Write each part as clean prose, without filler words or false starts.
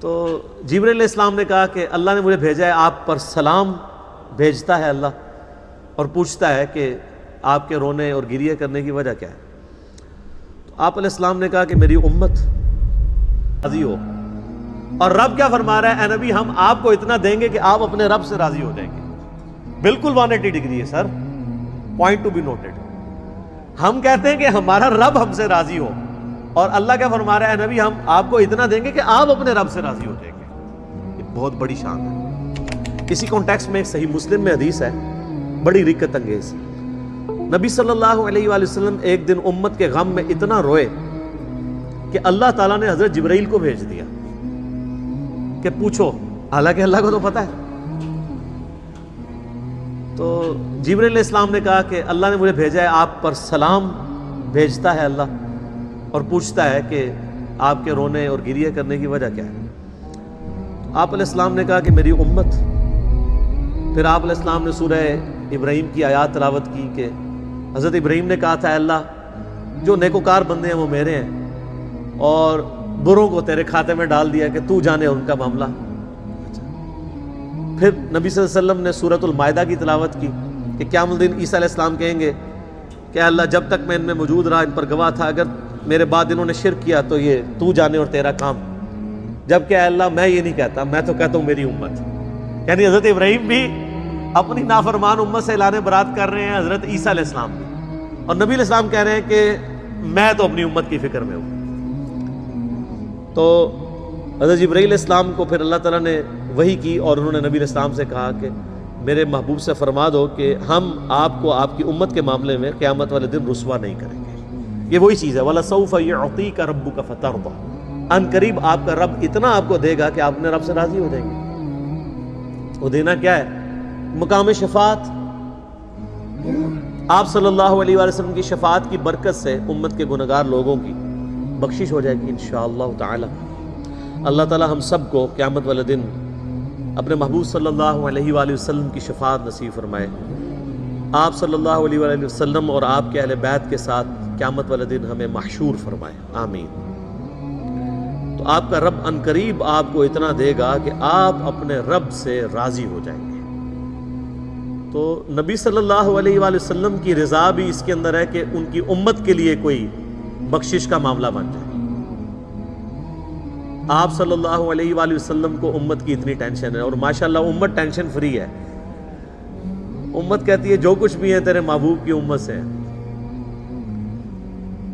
تو جبرائیل علیہ السلام نے کہا کہ اللہ نے مجھے بھیجا ہے، آپ پر سلام بھیجتا ہے اللہ، اور پوچھتا ہے کہ آپ کے رونے اور گریہ کرنے کی وجہ کیا ہے؟ تو آپ علیہ السلام نے کہا کہ میری امت راضی ہو۔ اور رب کیا فرما رہا ہے؟ اے نبی، ہم آپ کو اتنا دیں گے کہ آپ اپنے رب سے راضی ہو جائیں گے۔ بالکل 180 ڈگری ہے سر، پوائنٹ ٹو بی نوٹڈ۔ ہم کہتے ہیں کہ ہمارا رب ہم سے راضی ہو، اور اللہ کیا فرما رہا ہے؟ اے نبی، ہم آپ کو اتنا دیں گے کہ آپ اپنے رب سے راضی ہو جائیں گے۔ یہ بہت بڑی شان ہے۔ اسی کانٹیکسٹ میں ایک صحیح مسلم میں حدیث ہے، بڑی رقت انگیز۔ نبی صلی اللہ علیہ وآلہ وسلم ایک دن امت کے غم میں اتنا روئے کہ اللہ تعالیٰ نے حضرت جبرائیل کو بھیج دیا کہ پوچھو، حالانکہ اللہ کو تو پتہ ہے۔ تو جبرائیل علیہ السلام نے کہا کہ اللہ نے مجھے بھیجا ہے، آپ پر سلام بھیجتا ہے اللہ، اور پوچھتا ہے کہ آپ کے رونے اور گریہ کرنے کی وجہ کیا ہے؟ تو آپ علیہ السلام نے کہا کہ میری امت۔ پھر آپ علیہ السلام نے سورہ ابراہیم کی آیات تلاوت کی کہ حضرت ابراہیم نے کہا تھا، اے اللہ، جو نیکوکار بندے ہیں وہ میرے ہیں، اور بروں کو تیرے کھاتے میں ڈال دیا کہ تو جانے ان کا معاملہ۔ پھر نبی صلی اللہ علیہ وسلم نے سورۃ المائدہ کی تلاوت کی کہ قیامت الدین عیسیٰ علیہ السلام کہیں گے کہ اللہ، جب تک میں ان میں موجود رہا ان پر گواہ تھا، اگر میرے بعد انہوں نے شرک کیا تو یہ تو جانے اور تیرا کام۔ جبکہ اے اللہ، میں یہ نہیں کہتا، میں تو کہتا ہوں میری امت۔ یعنی حضرت ابراہیم بھی اپنی نافرمان امت سے اعلان برات کر رہے ہیں، حضرت عیسیٰ علیہ السلام بھی، اور نبی علیہ السلام کہہ رہے ہیں کہ میں تو اپنی امت کی فکر میں ہوں۔ تو حضرت جبرائیل علیہ السلام کو پھر اللہ تعالیٰ نے وحی کی، اور انہوں نے نبی علیہ السلام سے کہا کہ میرے محبوب سے فرما دو کہ ہم آپ کو آپ کی امت کے معاملے میں قیامت والے دن رسوا نہیں کریں گے۔ یہ وہی چیز ہے، وَلَسَوْفَ يُعْطِيكَ رَبُّكَ فَتَرْضَىٰ، ان قریب آپ کا رب اتنا آپ کو دے گا کہ آپ اپنے رب سے راضی ہو جائیں گے۔ وہ دینا کیا ہے؟ مقام شفاعت۔ آپ صلی اللہ علیہ وآلہ وسلم کی شفاعت کی برکت سے امت کے گنہگار لوگوں کی بخشش ہو جائے گی انشاءاللہ تعالی۔ اللہ تعالی ہم سب کو قیامت والے دن اپنے محبوب صلی اللہ علیہ وآلہ وسلم کی شفاعت نصیب فرمائے۔ آپ صلی اللہ علیہ وآلہ وسلم اور آپ کے اہل بیت کے ساتھ قیامت والے دن ہمیں محشور فرمائے، آمین۔ تو آپ کا رب ان قریب آپ کو اتنا دے گا کہ آپ اپنے رب سے راضی ہو جائیں گے۔ تو نبی صلی اللہ علیہ وآلہ وسلم کی رضا بھی اس کے اندر ہے کہ ان کی امت کے لیے کوئی بخشش کا معاملہ بن جائے۔ آپ صلی اللہ علیہ وآلہ وسلم کو امت کی اتنی ٹینشن ہے، اور ماشاءاللہ امت ٹینشن فری ہے۔ امت کہتی ہے جو کچھ بھی ہے تیرے محبوب کی امت سے ہے،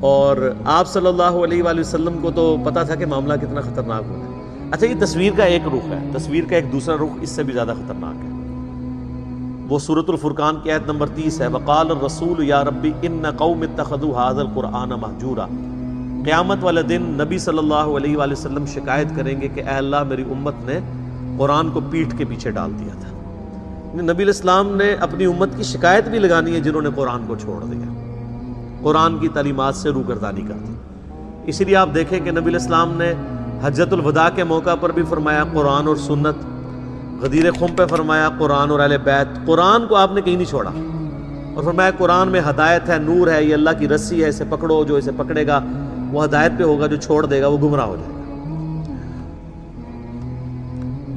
اور آپ صلی اللہ علیہ وآلہ وسلم کو تو پتا تھا کہ معاملہ کتنا خطرناک ہونا ہے۔ اچھا، یہ تصویر کا ایک رخ ہے، تصویر کا ایک دوسرا رخ اس سے بھی زیادہ خطرناک ہے۔ وہ سورۃ الفرقان کی آیت نمبر 30 ہے، وقال الرسول یا ربی ان قوم اتخذوا هذا القرآن مہجورا۔ قیامت والے دن نبی صلی اللہ علیہ وآلہ وسلم شکایت کریں گے کہ اے اللہ، میری امت نے قرآن کو پیٹھ کے پیچھے ڈال دیا تھا۔ نبی علیہ السلام نے اپنی امت کی شکایت بھی لگانی ہے جنہوں نے قرآن کو چھوڑ دیا، قرآن کی تعلیمات سے روگردانی کر دی۔ اسی لیے آپ دیکھیں کہ نبی علیہ السلام نے حجۃ الوداع کے موقع پر بھی فرمایا قرآن اور سنت، غدیر خم پہ فرمایا قرآن اور اہل بیت۔ قرآن کو آپ نے کہیں نہیں چھوڑا، اور فرمایا قرآن میں ہدایت ہے، نور ہے، یہ اللہ کی رسی ہے، اسے پکڑو، جو اسے پکڑے گا وہ ہدایت پہ ہوگا، جو چھوڑ دے گا وہ گمراہ ہو جائے گا۔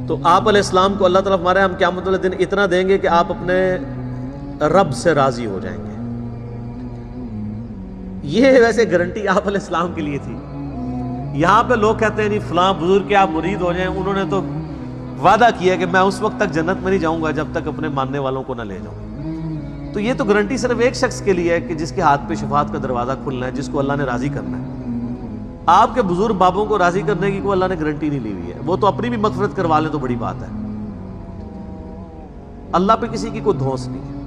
تو آپ علیہ السلام کو اللہ تعالیٰ ہمارے ہم قیامت والے دن اتنا دیں گے کہ آپ اپنے رب سے راضی ہو جائیں گے۔ یہ ویسے گارنٹی آپ علیہ السلام کے لیے تھی۔ یہاں پہ لوگ کہتے ہیں نہیں فلاں بزرگ کے آپ مرید ہو جائیں، انہوں نے تو وعدہ کیا کہ میں اس وقت تک جنت میں نہیں جاؤں گا جب تک اپنے ماننے والوں کو نہ لے جاؤں۔ تو یہ تو گارنٹی صرف ایک شخص کے لیے ہے کہ جس کے ہاتھ پہ شفاعت کا دروازہ کھلنا ہے، جس کو اللہ نے راضی کرنا ہے۔ آپ کے بزرگ بابوں کو راضی کرنے کی کوئی اللہ نے گارنٹی نہیں لی ہوئی ہے، وہ تو اپنی بھی مغفرت کروا لیں تو بڑی بات ہے۔ اللہ پہ کسی کی کوئی دھونس نہیں ہے۔